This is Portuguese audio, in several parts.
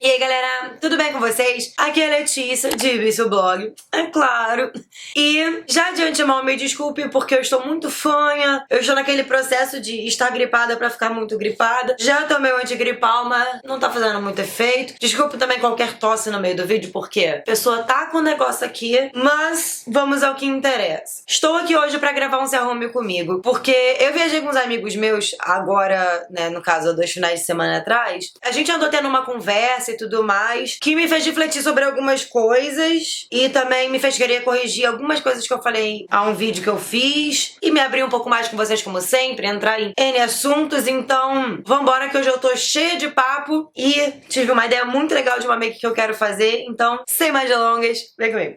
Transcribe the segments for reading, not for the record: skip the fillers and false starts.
E aí galera, tudo bem com vocês? Aqui é a Letícia, de Vício Blog, é claro. E já de antemão me desculpe porque eu estou muito fanha. Eu estou naquele processo de estar gripada pra ficar muito gripada. Já tomei o antigripal, mas não tá fazendo muito efeito. Desculpe também qualquer tosse no meio do vídeo, porque a pessoa tá com um negócio aqui. Mas vamos ao que interessa. Estou aqui hoje pra gravar um Se Arrume Comigo, porque eu viajei com uns amigos meus agora, né, no caso, 2 finais de semana atrás. A gente andou tendo uma conversa e tudo mais, que me fez refletir sobre algumas coisas e também me fez querer corrigir algumas coisas que eu falei a um vídeo que eu fiz e me abrir um pouco mais com vocês, como sempre, entrar em N assuntos. Então, vambora que hoje eu tô cheia de papo e tive uma ideia muito legal de uma make que eu quero fazer. Então, sem mais delongas, vem comigo.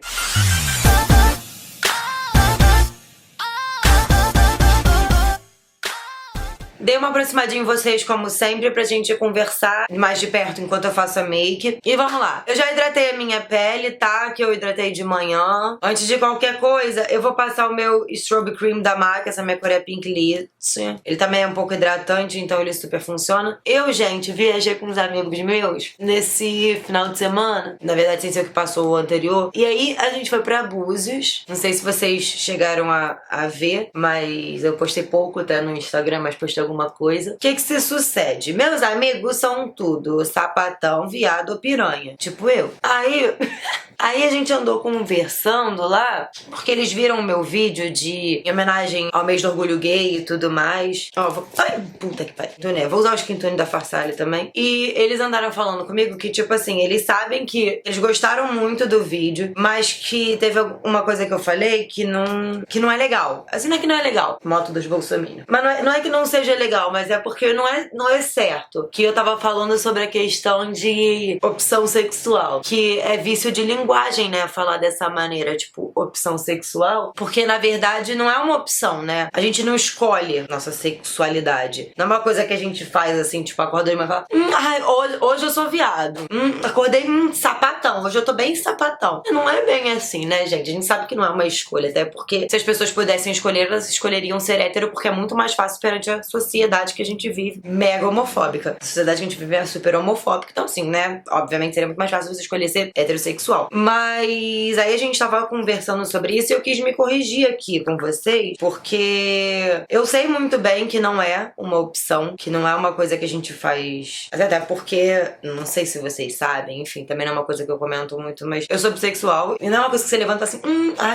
Dei uma aproximadinha em vocês, como sempre, pra gente conversar mais de perto enquanto eu faço a make. E vamos lá. Eu já hidratei a minha pele, tá? Que eu hidratei de manhã. Antes de qualquer coisa, eu vou passar o meu Strobe Cream da MAC. Essa minha cor é Pink Lips. Ele também é um pouco hidratante, então ele super funciona. Eu, gente, viajei com uns amigos meus nesse final de semana. Na verdade, sem ser o que passou o anterior. E aí, a gente foi pra Búzios. Não sei se vocês chegaram a ver, mas eu postei pouco até no Instagram, mas postei alguma coisa. O que que se sucede? Meus amigos são tudo sapatão, viado ou piranha. Tipo eu. Aí a gente andou conversando lá, porque eles viram o meu vídeo em homenagem ao mês do orgulho gay e tudo mais. Ó, ai, puta que pariu. Vou usar o skin tone da Farsalle também. E eles andaram falando comigo que, tipo assim, eles sabem que eles gostaram muito do vídeo, mas que teve uma coisa que eu falei que não é legal. Assim, não é que não é legal. Moto dos bolsominions. Mas não é que não seja legal, mas é porque não é certo. Que eu tava falando sobre a questão de opção sexual, que é vício de linguagem, né, falar dessa maneira, tipo, opção sexual, porque na verdade não é uma opção, né? A gente não escolhe nossa sexualidade. Não é uma coisa que a gente faz assim, tipo, acorda de manhã e fala, hoje eu sou viado. Acordei sapatão, hoje eu tô bem sapatão. Não é bem assim, né, gente? A gente sabe que não é uma escolha, até porque se as pessoas pudessem escolher, elas escolheriam ser hétero, porque é muito mais fácil perante a sociedade que a gente vive, mega homofóbica. A sociedade que a gente vive é super homofóbica, então assim, né, obviamente seria muito mais fácil você escolher ser heterossexual. Mas aí a gente tava conversando sobre isso e eu quis me corrigir aqui com vocês, porque eu sei muito bem que não é uma opção, que não é uma coisa que a gente faz, até porque, não sei se vocês sabem, enfim, também não é uma coisa que eu comento muito, mas eu sou bissexual e não é uma coisa que você levanta assim,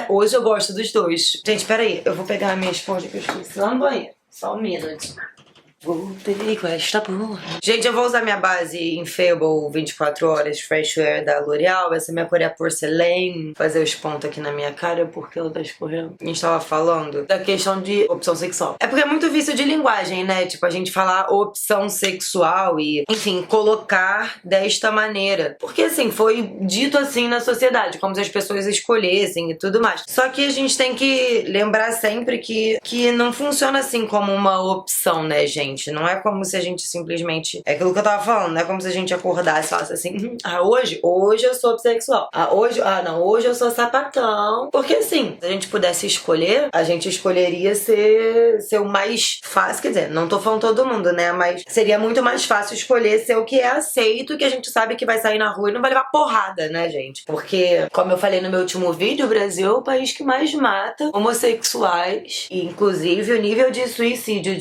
hoje eu gosto dos dois. Gente, peraí, eu vou pegar a minha esponja que eu esqueci lá no banheiro. Só um minuto. Voltei com esta porra. Gente, eu vou usar minha base Infallible 24 horas Fresh Wear da L'Oreal. Essa minha cor é Porcelain. Vou fazer os pontos aqui na minha cara porque ela tá escorrendo. A gente tava falando da questão de opção sexual. É porque é muito vício de linguagem, né? Tipo, a gente falar opção sexual e, enfim, colocar desta maneira. Porque, assim, foi dito assim na sociedade, como se as pessoas escolhessem e tudo mais. Só que a gente tem que lembrar sempre que não funciona assim como uma opção, né, gente? Não é como se a gente simplesmente... É aquilo que eu tava falando, não é como se a gente acordasse e falasse assim, hoje eu sou bissexual. Hoje eu sou sapatão. Porque assim, se a gente pudesse escolher, a gente escolheria ser o mais fácil. Quer dizer, não tô falando todo mundo, né? Mas seria muito mais fácil escolher ser o que é aceito, que a gente sabe que vai sair na rua e não vai levar porrada, né, gente? Porque, como eu falei no meu último vídeo, o Brasil é o país que mais mata homossexuais. E, inclusive, o nível de suicídio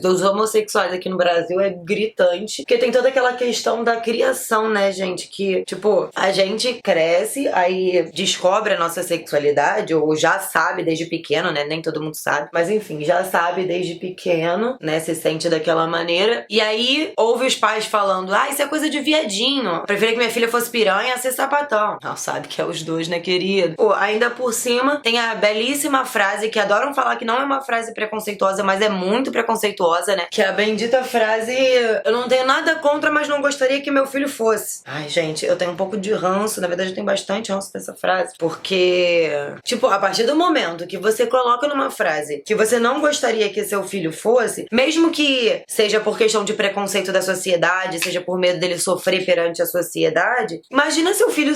dos homossexuais aqui no Brasil é gritante, porque tem toda aquela questão da criação, né, gente, que, tipo, a gente cresce, aí descobre a nossa sexualidade, ou já sabe desde pequeno, né, nem todo mundo sabe, mas enfim, já sabe desde pequeno, né, se sente daquela maneira, e aí ouve os pais falando, isso é coisa de viadinho, preferia que minha filha fosse piranha a ser sapatão. Não, sabe que é os dois, né, querido? Pô, ainda por cima, tem a belíssima frase, que adoram falar que não é uma frase preconceituosa, mas é muito preconceituosa, né? Que é a bendita frase, eu não tenho nada contra, mas não gostaria que meu filho fosse. Ai, gente, eu tenho um pouco de ranço, na verdade eu tenho bastante ranço dessa frase, porque, tipo, a partir do momento que você coloca numa frase que você não gostaria que seu filho fosse, mesmo que seja por questão de preconceito da sociedade, seja por medo dele sofrer perante a sociedade, imagina seu filho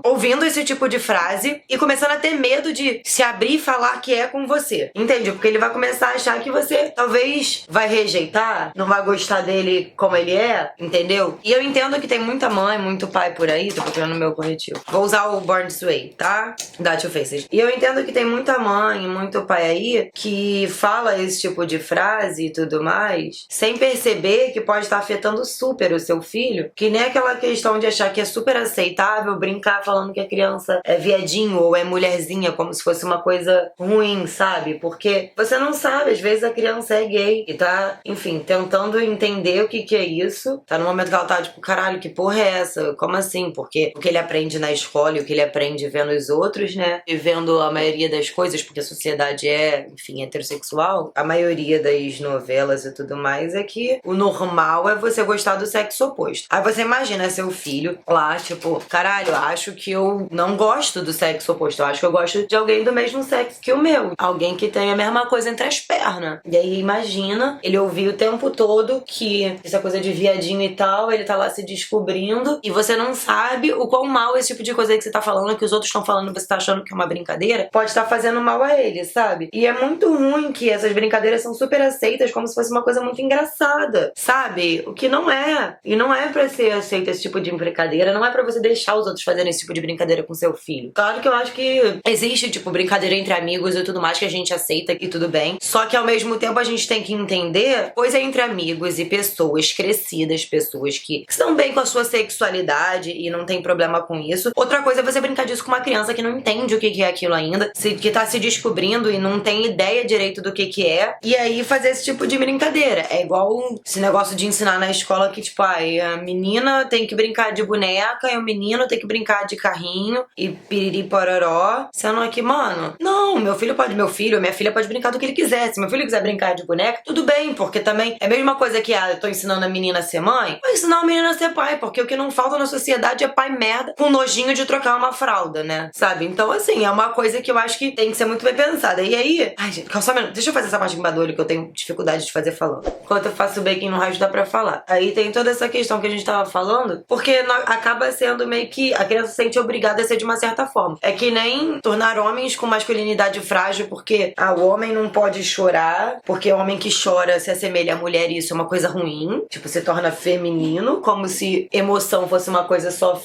ouvindo esse tipo de frase e começando a ter medo de se abrir e falar que é com você, entende? Porque ele vai começar a achar que você talvez mas vai rejeitar? Não vai gostar dele como ele é? Entendeu? E eu entendo que tem muita mãe, muito pai por aí. Tô procurando meu corretivo. Vou usar o Born This Way, tá? Da Two Faces. E eu entendo que tem muita mãe, muito pai aí que fala esse tipo de frase e tudo mais, sem perceber que pode estar afetando super o seu filho. Que nem aquela questão de achar que é super aceitável brincar falando que a criança é viadinho ou é mulherzinha, como se fosse uma coisa ruim, sabe? Porque você não sabe, às vezes a criança é gay e tá, enfim, tentando entender o que é isso. Tá no momento que ela tá tipo, caralho, que porra é essa? Como assim? Porque o que ele aprende na escola e o que ele aprende vendo os outros, né? E vendo a maioria das coisas, porque a sociedade é, enfim, heterossexual, a maioria das novelas e tudo mais é que o normal é você gostar do sexo oposto. Aí você imagina seu filho lá, tipo, caralho, eu acho que eu não gosto do sexo oposto, eu acho que eu gosto de alguém do mesmo sexo que o meu. Alguém que tem a mesma coisa entre as pernas. E aí imagina ele ouvir o tempo todo que essa coisa de viadinho e tal, ele tá lá se descobrindo e você não sabe o quão mal esse tipo de coisa aí que você tá falando, que os outros estão falando, você tá achando que é uma brincadeira, pode estar fazendo mal a ele, sabe? E é muito ruim que essas brincadeiras são super aceitas como se fosse uma coisa muito engraçada, sabe? O que não é. E não é pra ser aceito esse tipo de brincadeira, não é pra você deixar os outros fazerem esse tipo de brincadeira com seu filho. Claro que eu acho que existe, tipo, brincadeira entre amigos e tudo mais que a gente aceita e tudo bem. Só que ao mesmo tempo a gente tem que entender coisa entre amigos e pessoas crescidas, pessoas que estão bem com a sua sexualidade e não tem problema com isso. Outra coisa é você brincar disso com uma criança que não entende o que é aquilo ainda, que tá se descobrindo e não tem ideia direito do que é. E aí fazer esse tipo de brincadeira. É igual esse negócio de ensinar na escola que, tipo, a menina tem que brincar de boneca e o menino tem que brincar de carrinho e piriri pororó. Sendo que, mano, não, meu filho, minha filha pode brincar do que ele quiser. Se meu filho quiser brincar de boneca, tudo bem, porque também é a mesma coisa que eu tô ensinando a menina a ser mãe, vou ensinar a menina a ser pai, porque o que não falta na sociedade é pai merda com nojinho de trocar uma fralda, né? Sabe? Então, assim, é uma coisa que eu acho que tem que ser muito bem pensada. E aí, ai, gente, calma só um minuto, deixa eu fazer essa parte de badolho que eu tenho dificuldade de fazer falando. Enquanto eu faço o baking no rádio dá pra falar. Aí tem toda essa questão que a gente tava falando, porque acaba sendo meio que a criança se sente obrigada a ser de uma certa forma. É que nem tornar homens com masculinidade frágil, porque o homem não pode chorar, porque o homem que chora se assemelha à mulher e isso é uma coisa ruim. Tipo, se torna feminino, como se emoção fosse uma coisa só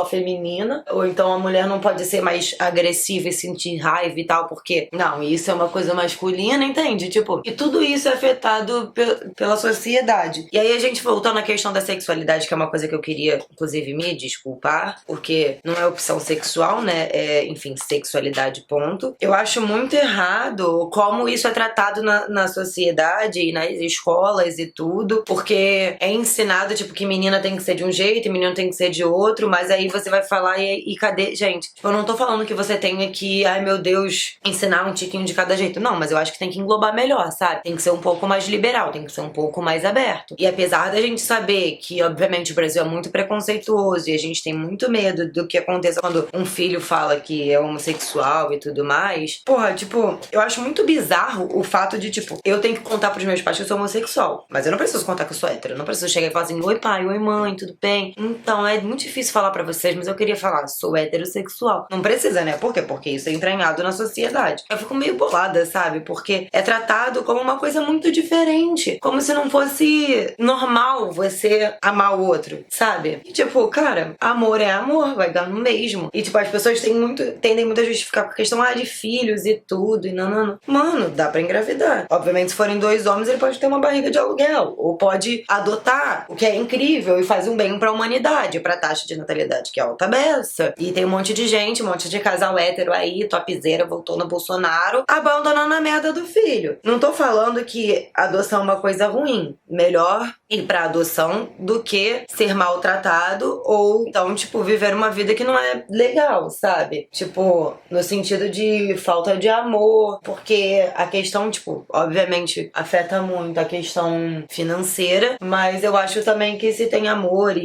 feminina. Ou então a mulher não pode ser mais agressiva e sentir raiva e tal, porque não, isso é uma coisa masculina, entende? Tipo, e tudo isso é afetado pela sociedade. E aí a gente voltando à questão da sexualidade, que é uma coisa que eu queria, inclusive, me desculpar, porque não é opção sexual, né? É, enfim, sexualidade, ponto. Eu acho muito errado como isso é tratado na sociedade e nas escolas e tudo, porque é ensinado, tipo, que menina tem que ser de um jeito e menino tem que ser de outro, mas aí você vai falar e cadê? Gente, tipo, eu não tô falando que você tenha que, ai meu Deus, ensinar um tiquinho de cada jeito. Não, mas eu acho que tem que englobar melhor, sabe? Tem que ser um pouco mais liberal, tem que ser um pouco mais aberto. E apesar da gente saber que, obviamente, o Brasil é muito preconceituoso e a gente tem muito medo do que aconteça quando um filho fala que é homossexual e tudo mais, porra, tipo, eu acho muito bizarro o fato de, tipo, eu tenho que contar pros meus pais que eu sou homossexual, mas eu não preciso contar que eu sou hétero, eu não preciso chegar e falar assim, oi pai, oi mãe, tudo bem? Então, é muito difícil falar pra vocês, mas eu queria falar, sou heterossexual. Não precisa, né? Por quê? Porque isso é entranhado na sociedade. Eu fico meio bolada, sabe? Porque é tratado como uma coisa muito diferente, como se não fosse normal você amar o outro, sabe? E tipo, cara, amor é amor, vai dar no mesmo. E tipo, as pessoas tendem muito a justificar com a questão de filhos e tudo, e não. Mano, dá pra engravidar. Obviamente, se forem dois homens, ele pode ter uma barriga de aluguel, ou pode adotar, o que é incrível e faz um bem pra humanidade, pra taxa de natalidade que é alta beça. E tem um monte de gente, um monte de casal hétero aí, topzera, voltou no Bolsonaro, abandonando a merda do filho. Não tô falando que adoção é uma coisa ruim. Melhor ir pra adoção do que ser maltratado ou, então, tipo, viver uma vida que não é legal, sabe? Tipo, no sentido de falta de amor, porque a questão, tipo, obviamente afeta muito a questão financeira, mas eu acho também que se tem amor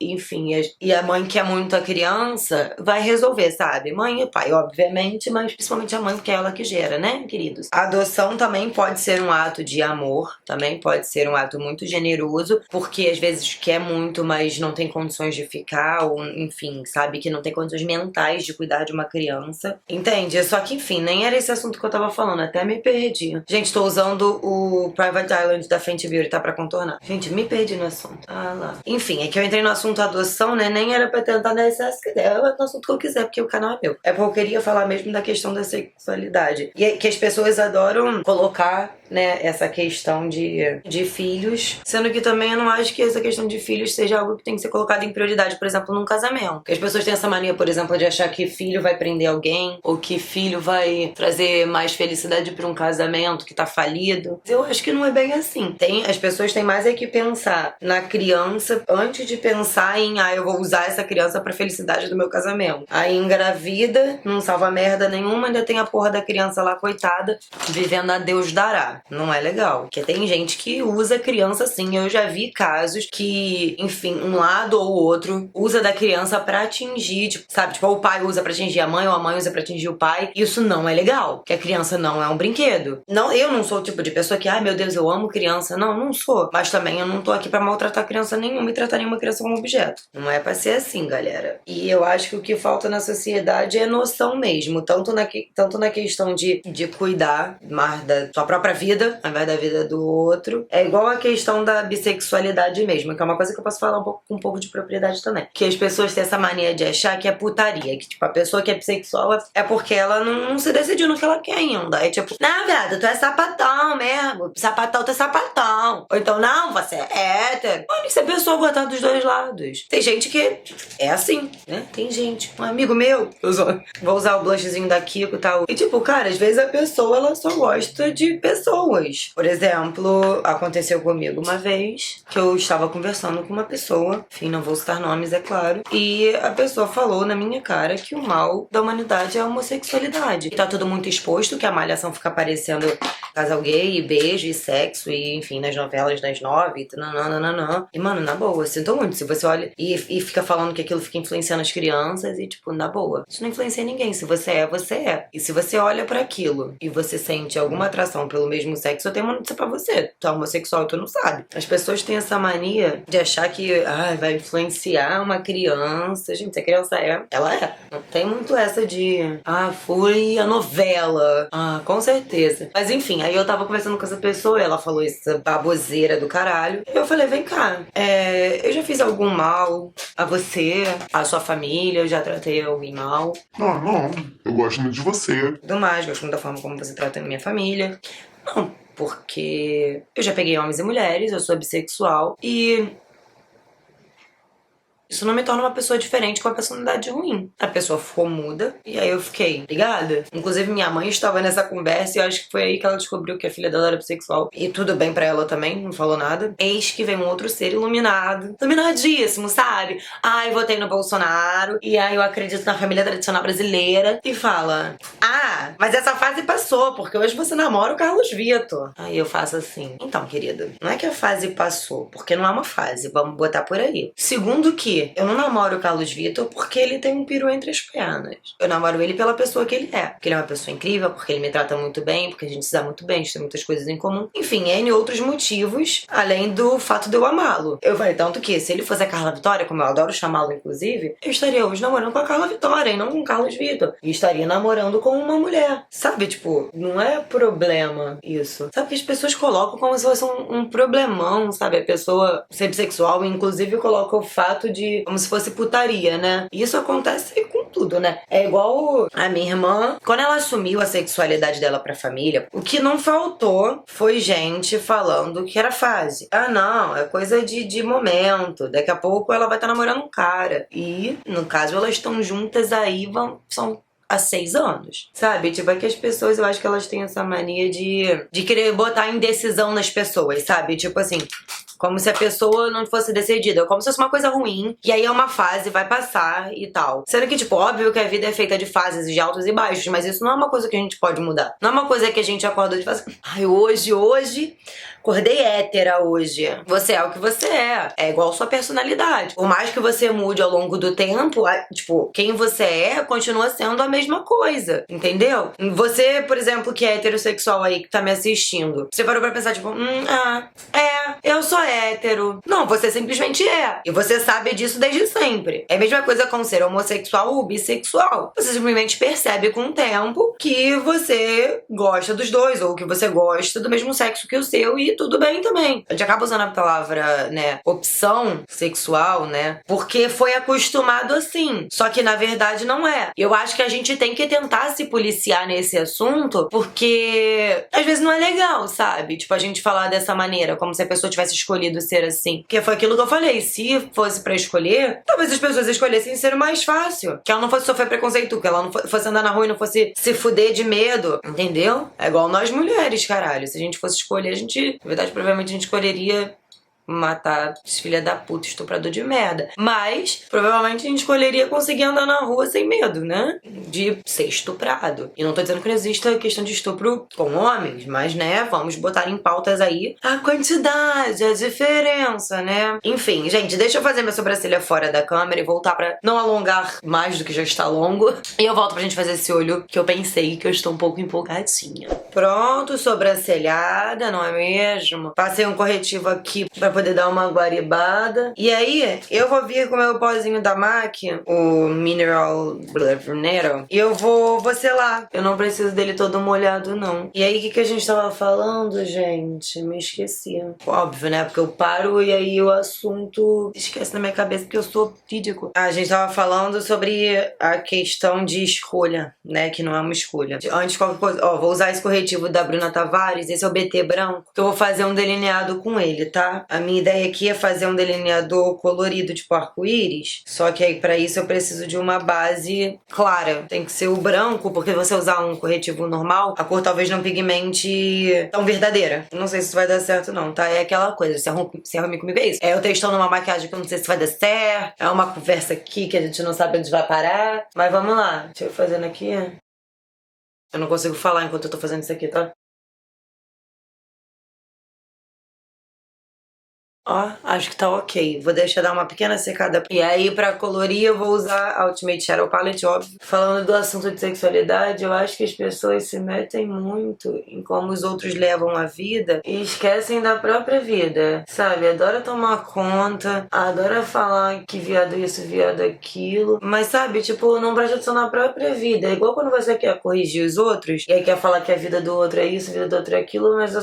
enfim, e a mãe quer muito a criança, vai resolver, sabe? Mãe e pai, obviamente, mas principalmente a mãe, que é ela que gera, né, queridos? A adoção também pode ser um ato de amor, também pode ser um ato muito generoso, porque às vezes quer muito, mas não tem condições de ficar, ou enfim, sabe, que não tem condições mentais de cuidar de uma criança, entende? Só que, enfim, nem era esse assunto que eu tava falando, até me perdi. Gente, tô usando o Private Island da Fenty Beauty tá pra contornar. Gente, me perdi no assunto. Ah lá. Enfim, é que eu entrei no assunto adoção, né? Nem era pra tentar dar excesso que der. Eu no assunto que eu quiser, porque o canal é meu. É porque eu queria falar mesmo da questão da sexualidade. E é que as pessoas adoram colocar, né, essa questão de filhos, sendo que também eu não acho que essa questão de filhos seja algo que tem que ser colocado em prioridade, por exemplo, num casamento. Porque as pessoas têm essa mania, por exemplo, de achar que filho vai prender alguém, ou que filho vai trazer mais felicidade pra um casamento que tá falido. Eu acho que não é bem assim. As pessoas têm mais é que pensar na criança antes de pensar em, eu vou usar essa criança pra felicidade do meu casamento. Aí engravida, não salva merda nenhuma, ainda tem a porra da criança lá, coitada, vivendo a Deus dará. Não é legal. Porque tem gente que usa criança assim. Eu já vi casos que, enfim, um lado ou o outro usa da criança pra atingir, tipo, sabe? Tipo, o pai usa pra atingir a mãe ou a mãe usa pra atingir o pai. Isso não é legal. Porque a criança não é um brinquedo. Não, eu não sou o tipo de pessoa que, meu Deus, eu amo criança. Não, não sou. Mas também eu não tô aqui pra maltratar criança nenhuma e tratar nenhuma criança como objeto. Não é pra ser assim, galera. E eu acho que o que falta na sociedade é noção mesmo. Tanto na questão de cuidar mais da sua própria vida, ao invés da vida do outro. É igual a questão da bissexualidade mesmo, que é uma coisa que eu posso falar com um pouco de propriedade também. Que as pessoas têm essa mania de achar que é putaria. Que, tipo, a pessoa que é bissexual é porque ela não se decidiu no que ela quer ainda. É tipo, não, viado, tu é sapatão mesmo. Sapatão, tu é sapatão. Ou então, não, você é hétero. Olha, se a pessoa gostar dos dois lados. Tem gente que é assim, né? Tem gente. Um amigo meu, vou usar o blushzinho da Kiko e tal. E tipo, cara, às vezes a pessoa, ela só gosta de pessoas. Por exemplo, aconteceu comigo uma vez que eu estava conversando com uma pessoa, enfim, não vou citar nomes, é claro, e a pessoa falou na minha cara que o mal da humanidade é a homossexualidade. E tá tudo muito exposto, que a Malhação fica aparecendo casal gay, e beijo, e sexo, e enfim, nas novelas das 9, nananana. E, mano, na boa, sinto muito. Se você olha e fica falando que aquilo fica influenciando as crianças, e tipo, na boa, isso não influencia ninguém. Se você é, você é. E se você olha pra aquilo e você sente alguma atração pelo mesmo sexo, eu tenho uma notícia pra você. Tu é homossexual e tu não sabe. As pessoas têm essa mania de achar que vai influenciar uma criança. Gente, se a criança é, ela é. Não tem muito essa de foi a novela. Com certeza. Mas enfim, aí eu tava conversando com essa pessoa e ela falou essa baboseira do caralho. E eu falei, vem cá, eu já fiz algum mal a você, a sua família, eu já tratei alguém mal? Não, eu gosto muito de você. Tudo mais, gosto muito da forma como você trata a minha família. Não, porque eu já peguei homens e mulheres, eu sou bissexual e isso não me torna uma pessoa diferente com uma personalidade ruim. A pessoa ficou muda e aí eu fiquei ligada. Inclusive minha mãe estava nessa conversa e eu acho que foi aí que ela descobriu que a filha dela era bissexual. E tudo bem pra ela também, não falou nada. Eis que vem um outro ser iluminado. Iluminadíssimo, sabe? Votei no Bolsonaro e aí eu acredito na família tradicional brasileira. E fala, mas essa fase passou, porque hoje você namora o Carlos Vitor. Aí eu faço assim, então, querida, não é que a fase passou, porque não é uma fase, vamos botar por aí. Segundo que eu não namoro o Carlos Vitor porque ele tem um peru entre as pernas. Eu namoro ele pela pessoa que ele é. Porque ele é uma pessoa incrível, porque ele me trata muito bem, porque a gente se dá muito bem, a gente tem muitas coisas em comum. Enfim, N outros motivos, além do fato de eu amá-lo. Eu falei, tanto que se ele fosse a Carla Vitória, como eu adoro chamá-lo inclusive, eu estaria hoje namorando com a Carla Vitória e não com o Carlos Vitor. E estaria namorando com uma mulher. Sabe, tipo, não é problema isso. Sabe que as pessoas colocam como se fosse um problemão, sabe? A pessoa ser bissexual, inclusive coloca o fato de como se fosse putaria, né? E isso acontece com tudo, né? É igual a minha irmã, quando ela assumiu a sexualidade dela pra família, o que não faltou foi gente falando que era fase. Não, é coisa de momento. Daqui a pouco ela vai estar namorando um cara. E, no caso, elas estão juntas aí, são há 6 anos, sabe? Tipo, é que as pessoas, eu acho que elas têm essa mania de querer botar indecisão nas pessoas, sabe? Tipo assim, como se a pessoa não fosse decidida, como se fosse uma coisa ruim, e aí é uma fase, vai passar e tal. Sendo que, tipo, óbvio que a vida é feita de fases, de altos e baixos, mas isso não é uma coisa que a gente pode mudar. Não é uma coisa que a gente acorda de fazer, hoje acordei hétera hoje. Você é o que você é. É igual sua personalidade. Por mais que você mude ao longo do tempo, tipo, quem você é continua sendo a mesma coisa. Entendeu? Você, por exemplo, que é heterossexual aí, que tá me assistindo, você parou pra pensar, tipo, eu sou hétero. Não, você simplesmente é. E você sabe disso desde sempre. É a mesma coisa com ser homossexual ou bissexual. Você simplesmente percebe com o tempo que você gosta dos dois, ou que você gosta do mesmo sexo que o seu, e tudo bem também. A gente acaba usando a palavra, né, opção sexual, né, porque foi acostumado assim. Só que na verdade não é. E eu acho que a gente tem que tentar se policiar nesse assunto, porque às vezes não é legal, sabe? Tipo, a gente falar dessa maneira, como se a pessoa tivesse escolhido ser assim. Porque foi aquilo que eu falei, se fosse pra escolher, talvez as pessoas escolhessem ser o mais fácil. Que ela não fosse sofrer preconceito, que ela não fosse andar na rua e não fosse se fuder de medo, entendeu? É igual nós mulheres, caralho. Se a gente fosse escolher, a gente, na verdade, provavelmente a gente escolheria matar esse filho da puta, estuprador de merda. Mas, provavelmente, a gente escolheria conseguir andar na rua sem medo, né? De ser estuprado. E não tô dizendo que não exista questão de estupro com homens, mas, né, vamos botar em pautas aí a quantidade, a diferença, né? Enfim, gente, deixa eu fazer minha sobrancelha fora da câmera e voltar pra não alongar mais do que já está longo. E eu volto pra gente fazer esse olho que eu pensei que eu estou um pouco empolgadinha. Pronto, sobrancelhada, não é mesmo? Passei um corretivo aqui pra poder dar uma guaribada. E aí, eu vou vir com o meu pozinho da MAC, o Mineral Black, e eu vou selar. Eu não preciso dele todo molhado, não. E aí, o que a gente tava falando, gente? Me esqueci. Óbvio, né? Porque eu paro e aí o assunto esquece na minha cabeça porque eu sou ridícula. A gente tava falando sobre a questão de escolha, né? Que não é uma escolha. Antes de qualquer coisa, ó, vou usar esse corretivo da Bruna Tavares, esse é o BT branco, que eu vou fazer um delineado com ele, tá? A minha ideia aqui é fazer um delineador colorido, tipo arco-íris. Só que aí pra isso eu preciso de uma base clara. Tem que ser o branco, porque você usar um corretivo normal, a cor talvez não pigmente tão verdadeira. Não sei se isso vai dar certo não, tá? É aquela coisa, se arrume comigo é isso. É eu testando uma maquiagem que eu não sei se vai dar certo. É uma conversa aqui que a gente não sabe onde vai parar. Mas vamos lá. Deixa eu ir fazendo aqui. Eu não consigo falar enquanto eu tô fazendo isso aqui, tá? Ó, acho que tá ok. Vou deixar dar uma pequena secada. E aí, pra colorir, eu vou usar a Ultimate Shadow Palette, óbvio. Falando do assunto de sexualidade, eu acho que as pessoas se metem muito em como os outros levam a vida e esquecem da própria vida, sabe? Adora tomar conta, adora falar que viado isso, viado aquilo. Mas, sabe, tipo, não presta atenção na própria vida. É igual quando você quer corrigir os outros e aí quer falar que a vida do outro é isso, a vida do outro é aquilo, mas a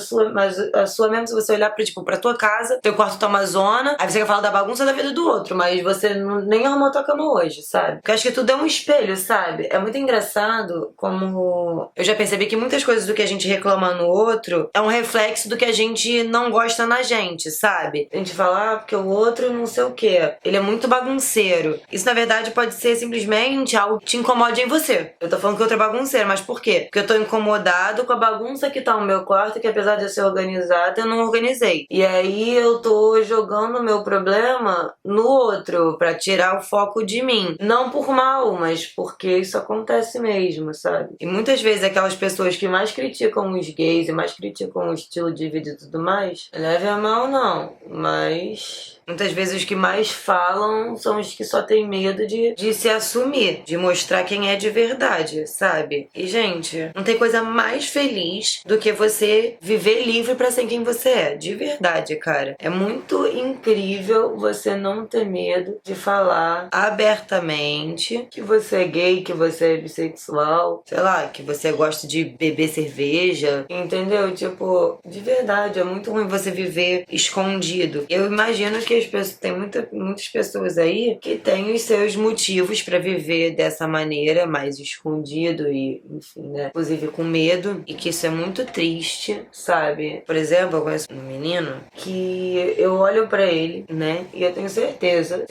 sua mesmo, se você olhar pra, tipo, pra tua casa, teu quarto tá uma zona, aí você quer falar da bagunça da vida do outro, mas você nem arrumou tua cama hoje, sabe? Porque eu acho que tudo é um espelho, sabe? É muito engraçado como eu já percebi que muitas coisas do que a gente reclama no outro é um reflexo do que a gente não gosta na gente, sabe? A gente fala, porque o outro não sei o quê. Ele é muito bagunceiro. Isso, na verdade, pode ser simplesmente algo que te incomode em você. Eu tô falando que o outro é bagunceiro, mas por quê? Porque eu tô incomodado com a bagunça que tá no meu quarto, que apesar de eu ser organizada, eu não organizei. E aí eu tô jogando o meu problema no outro pra tirar o foco de mim. Não por mal, mas porque isso acontece mesmo, sabe? E muitas vezes aquelas pessoas que mais criticam os gays e mais criticam o estilo de vida e tudo mais, leve a mal não, mas muitas vezes os que mais falam são os que só têm medo de se assumir, de mostrar quem é de verdade, sabe? E, gente, não tem coisa mais feliz do que você viver livre pra ser quem você é, de verdade, cara. É muito incrível você não ter medo de falar abertamente que você é gay, que você é bissexual, sei lá, que você gosta de beber cerveja, entendeu? Tipo, de verdade, é muito ruim você viver escondido. Eu imagino que as pessoas, tem muitas pessoas aí que têm os seus motivos pra viver dessa maneira, mais escondido e, enfim, né? Inclusive com medo, e que isso é muito triste, sabe? Por exemplo, eu conheço um menino que eu olho pra ele, né? E eu tenho certeza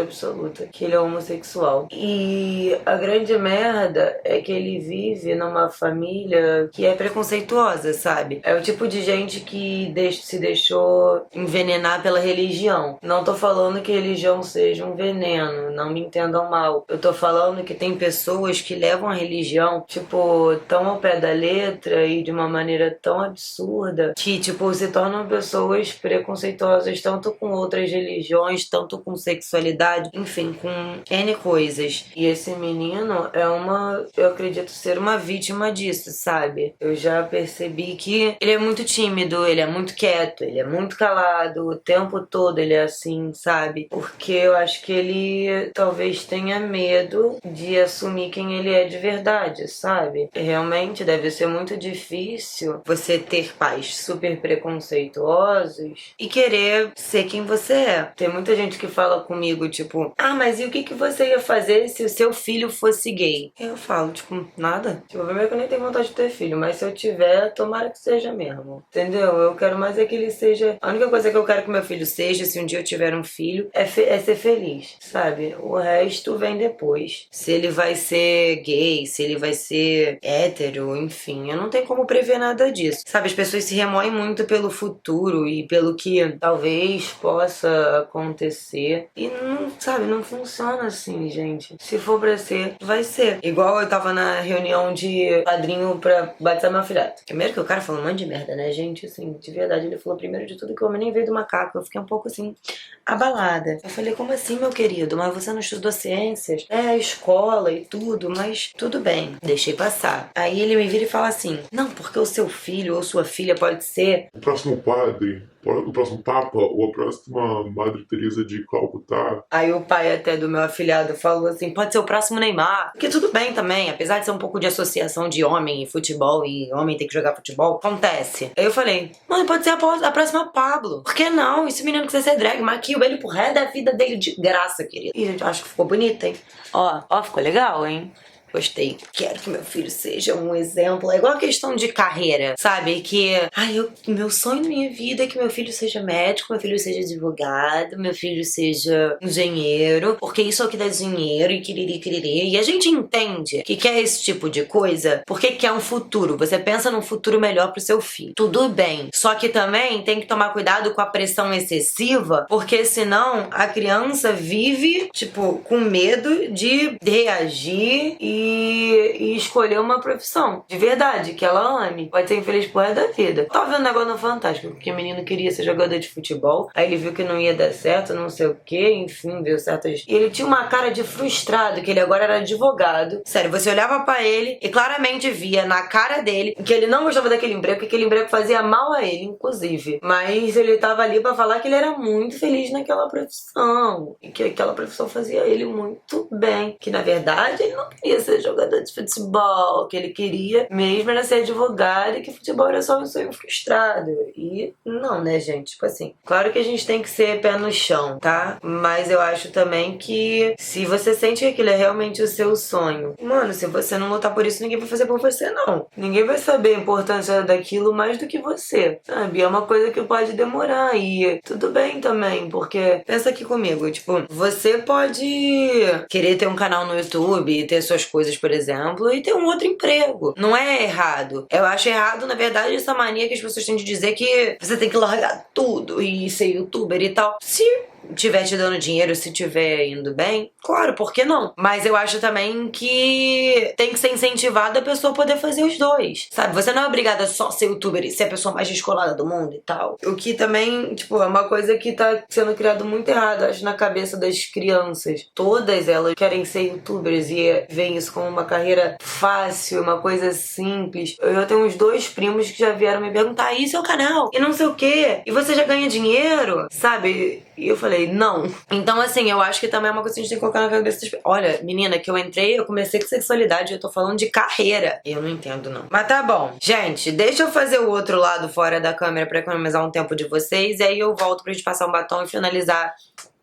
absoluta que ele é homossexual. E a grande merda é que ele vive numa família que é preconceituosa, sabe? É o tipo de gente que se deixou envenenar pela religião. religião. Não tô falando que religião seja um veneno, não me entendam mal. Eu tô falando que tem pessoas que levam a religião, tipo, tão ao pé da letra e de uma maneira tão absurda que, tipo, se tornam pessoas preconceituosas tanto com outras religiões, tanto com sexualidade, enfim, com N coisas. E esse menino eu acredito ser uma vítima disso, sabe? Eu já percebi que ele é muito tímido, ele é muito quieto, ele é muito calado, o tempo todo ele é assim, sabe? Porque eu acho que ele talvez tenha medo de assumir quem ele é de verdade, sabe? Realmente deve ser muito difícil você ter pais super preconceituosos e querer ser quem você é. Tem muita gente que fala comigo, tipo, ah, mas e o que você ia fazer se o seu filho fosse gay? Eu falo, tipo, nada. Tipo, primeiro que eu nem tenho vontade de ter filho, mas se eu tiver, tomara que seja mesmo. Entendeu? Eu quero mais é que ele seja... A única coisa que eu quero que meu filho seja, se um dia eu tiver um filho, é ser feliz, sabe? O resto vem depois. Se ele vai ser gay, se ele vai ser hétero, enfim, eu não tenho como prever nada disso. Sabe, as pessoas se remoem muito pelo futuro e pelo que talvez possa acontecer. E não, sabe, não funciona assim, gente. Se for pra ser, vai ser. Igual eu tava na reunião de padrinho pra batizar meu afilhado. Primeiro que o cara falou um monte de merda, né, gente? Assim, de verdade, ele falou primeiro de tudo que o homem nem veio do macaco. Eu fiquei um pouco assim, abalada. Eu falei, como assim, meu querido? Mas você não estudou ciências? É, a escola e tudo, mas tudo bem. Deixei passar. Aí ele me vira e fala assim, não, porque o seu filho ou sua filha pode ser... O próximo padre, o próximo papa ou a próxima Madre Teresa de Calcutá. Aí o pai até do meu afilhado falou assim, pode ser o próximo Neymar. Porque tudo bem também, apesar de ser um pouco de associação de homem e futebol, e homem tem que jogar futebol, acontece. Aí eu falei, mãe, pode ser a próxima Pablo. Por que não? Esse menino quiser ser drag, maquio ele pro resto da vida dele de graça, querido. E gente, acho que ficou bonita, hein? Ó, ficou legal, hein? Gostei. Quero que meu filho seja um exemplo. É igual a questão de carreira, sabe? Que, meu sonho na minha vida é que meu filho seja médico, meu filho seja advogado, meu filho seja engenheiro, porque isso é o que dá dinheiro e quiriri. E a gente entende que quer esse tipo de coisa porque quer um futuro. Você pensa num futuro melhor pro seu filho. Tudo bem. Só que também tem que tomar cuidado com a pressão excessiva, porque senão a criança vive, tipo, com medo de reagir e escolher uma profissão de verdade, que ela ame. Pode ser infeliz pro resto da vida. Tava vendo um negócio no Fantástico, porque o menino queria ser jogador de futebol, aí ele viu que não ia dar certo, não sei o que, enfim, viu certas... E ele tinha uma cara de frustrado, que ele agora era advogado. Sério, você olhava pra ele e claramente via na cara dele que ele não gostava daquele emprego, que aquele emprego fazia mal a ele, inclusive. Mas ele tava ali pra falar que ele era muito feliz naquela profissão, e que aquela profissão fazia ele muito bem. Que, na verdade, ele não queria ser jogador de futebol, que ele queria mesmo era ser advogado e que futebol era só um sonho frustrado. E não, né, gente? Tipo assim, claro que a gente tem que ser pé no chão, tá? Mas eu acho também que se você sente que aquilo é realmente o seu sonho, mano, se você não lutar por isso, ninguém vai fazer por você, não. Ninguém vai saber a importância daquilo mais do que você, sabe? É uma coisa que pode demorar e tudo bem também, porque pensa aqui comigo, tipo, você pode querer ter um canal no YouTube, ter suas coisas, por exemplo, e ter um outro emprego. Não é errado. Eu acho errado, na verdade, essa mania que as pessoas têm de dizer que você tem que largar tudo e ser youtuber e tal. Se tiver te dando dinheiro, se tiver indo bem, claro, por que não? Mas eu acho também que tem que ser incentivada a pessoa a poder fazer os dois, sabe? Você não é obrigada só a ser youtuber e ser a pessoa mais descolada do mundo e tal. O que também, tipo, é uma coisa que tá sendo criado muito errado, acho, na cabeça das crianças. Todas elas querem ser youtubers e veem isso como uma carreira fácil, uma coisa simples. Eu tenho uns 2 primos que já vieram me perguntar, e seu canal? E não sei o quê? E você já ganha dinheiro? Sabe? E eu falei, não. Então, assim, eu acho que também é uma coisa que a gente tem que colocar na cabeça das pessoas. Olha, menina, que eu comecei com sexualidade e eu tô falando de carreira. Eu não entendo, não. Mas tá bom. Gente, deixa eu fazer o outro lado fora da câmera pra economizar um tempo de vocês. E aí eu volto pra gente passar um batom e finalizar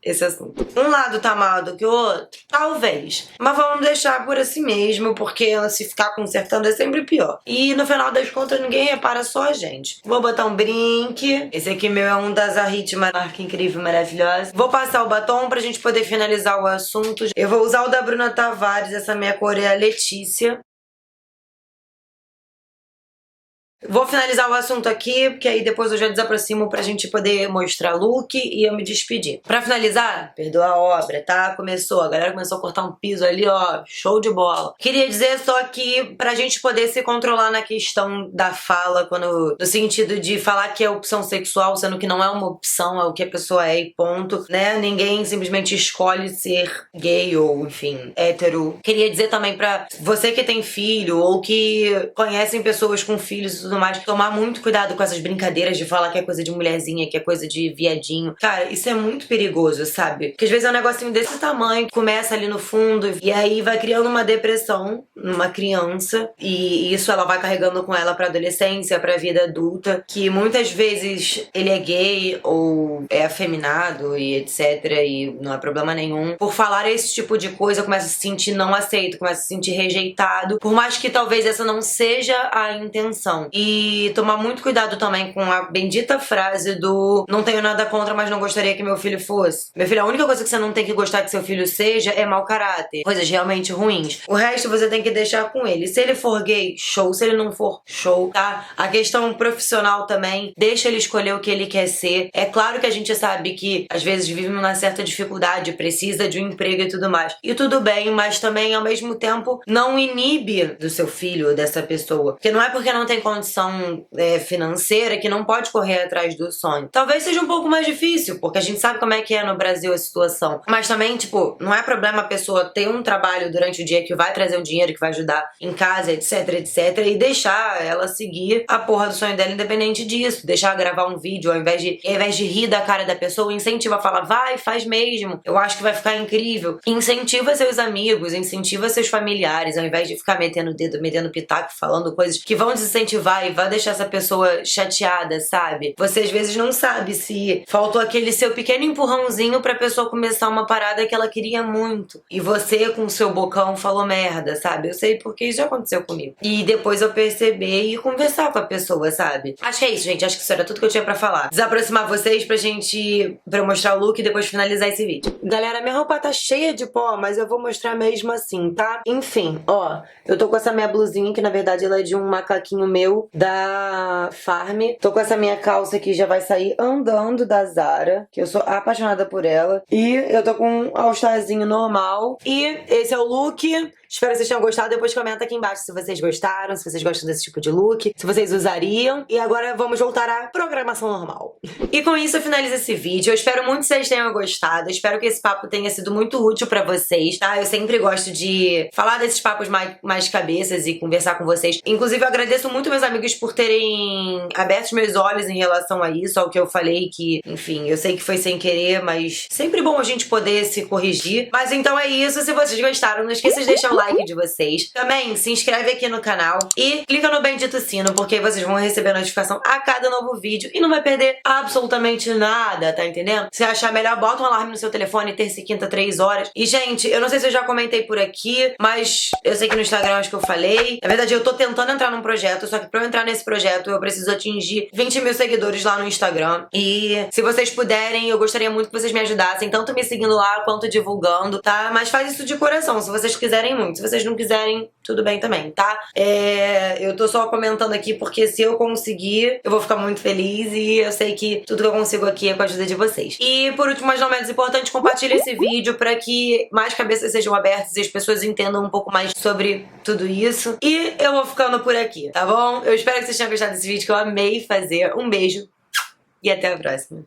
esse assunto. Um lado tá mal do que o outro? Talvez. Mas vamos deixar por assim mesmo, porque se ficar consertando é sempre pior. E no final das contas ninguém repara, só a gente. Vou botar um brinque. Esse aqui meu é um da Zahit, uma marca incrível, maravilhosa. Vou passar o batom pra gente poder finalizar o assunto. Eu vou usar o da Bruna Tavares, essa minha cor é a Letícia. Vou finalizar o assunto aqui, porque aí depois eu já desaproximo pra gente poder mostrar look e eu me despedir. Pra finalizar, perdoa a obra, tá? Começou, a galera começou a cortar um piso ali, ó, show de bola. Queria dizer só que pra gente poder se controlar na questão da fala, no sentido de falar que é opção sexual, sendo que não é uma opção, é o que a pessoa é e ponto, né? Ninguém simplesmente escolhe ser gay ou, enfim, hétero. Queria dizer também pra você que tem filho ou que conhecem pessoas com filhos e tudo mais, tomar muito cuidado com essas brincadeiras de falar que é coisa de mulherzinha, que é coisa de viadinho. Cara, isso é muito perigoso, sabe? Porque às vezes é um negocinho desse tamanho, começa ali no fundo e aí vai criando uma depressão numa criança e isso ela vai carregando com ela pra adolescência, pra vida adulta, que muitas vezes ele é gay ou é afeminado e etc, e não é problema nenhum. Por falar esse tipo de coisa, começa a se sentir não aceito, começa a se sentir rejeitado, por mais que talvez essa não seja a intenção. E tomar muito cuidado também com a bendita frase do não tenho nada contra, mas não gostaria que meu filho fosse. Meu filho, a única coisa que você não tem que gostar que seu filho seja é mau caráter, coisas realmente ruins. O resto você tem que deixar com ele. Se ele for gay, show. Se ele não for, show, tá? A questão profissional também, deixa ele escolher o que ele quer ser. É claro que a gente sabe que às vezes vive numa certa dificuldade, precisa de um emprego e tudo mais. E tudo bem, mas também ao mesmo tempo não inibe do seu filho ou dessa pessoa. Porque não é porque não tem condição financeira que não pode correr atrás do sonho. Talvez seja um pouco mais difícil, porque a gente sabe como é que é no Brasil a situação. Mas também, tipo, não é problema a pessoa ter um trabalho durante o dia que vai trazer o dinheiro, que vai ajudar em casa, etc, etc, e deixar ela seguir a porra do sonho dela independente disso. Deixar ela gravar um vídeo, ao invés de rir da cara da pessoa, incentiva a falar, vai, faz mesmo. Eu acho que vai ficar incrível. Incentiva seus amigos, incentiva seus familiares, ao invés de ficar metendo o dedo, metendo pitaco, falando coisas que vão desincentivar e vai deixar essa pessoa chateada, sabe? Você às vezes não sabe se faltou aquele seu pequeno empurrãozinho pra pessoa começar uma parada que ela queria muito. E você, com o seu bocão, falou merda, sabe? Eu sei porque isso já aconteceu comigo. E depois eu perceber e conversar com a pessoa, sabe? Acho que é isso, gente. Acho que isso era tudo que eu tinha pra falar. Desaproximar vocês pra eu mostrar o look e depois finalizar esse vídeo. Galera, minha roupa tá cheia de pó, mas eu vou mostrar mesmo assim, tá? Enfim, ó. Eu tô com essa minha blusinha, que na verdade ela é de um macaquinho meu da Farm. Tô com essa minha calça que já vai sair andando da Zara, que eu sou apaixonada por ela. E eu tô com um all-starzinho normal. E esse é o look. Espero que vocês tenham gostado. Depois comenta aqui embaixo se vocês gostaram, se vocês gostam desse tipo de look, se vocês usariam. E agora vamos voltar à programação normal. E com isso eu finalizo esse vídeo. Eu espero muito que vocês tenham gostado. Eu espero que esse papo tenha sido muito útil pra vocês, tá? Eu sempre gosto de falar desses papos mais cabeças e conversar com vocês. Inclusive, eu agradeço muito meus amigos por terem aberto meus olhos em relação a isso, ao que eu falei, que, enfim, eu sei que foi sem querer, mas sempre bom a gente poder se corrigir. Mas então é isso. Se vocês gostaram, não esqueça de deixar o like de vocês. Também se inscreve aqui no canal e clica no bendito sino, porque vocês vão receber notificação a cada novo vídeo e não vai perder absolutamente nada, tá entendendo? Se achar melhor, bota um alarme no seu telefone, terça e quinta, 3 horas. E, gente, eu não sei se eu já comentei por aqui, mas eu sei que no Instagram acho que eu falei. Na verdade, eu tô tentando entrar num projeto, só que pra eu entrar nesse projeto, eu preciso atingir 20 mil seguidores lá no Instagram. E se vocês puderem, eu gostaria muito que vocês me ajudassem, tanto me seguindo lá, quanto divulgando, tá? Mas faz isso de coração, se vocês quiserem muito. Se vocês não quiserem, tudo bem também, tá? Eu tô só comentando aqui porque se eu conseguir, eu vou ficar muito feliz e eu sei que tudo que eu consigo aqui é com a ajuda de vocês. E por último, mas não menos importante, compartilhe esse vídeo pra que mais cabeças sejam abertas e as pessoas entendam um pouco mais sobre tudo isso. E eu vou ficando por aqui, tá bom? Eu espero que vocês tenham gostado desse vídeo, que eu amei fazer. Um beijo e até a próxima.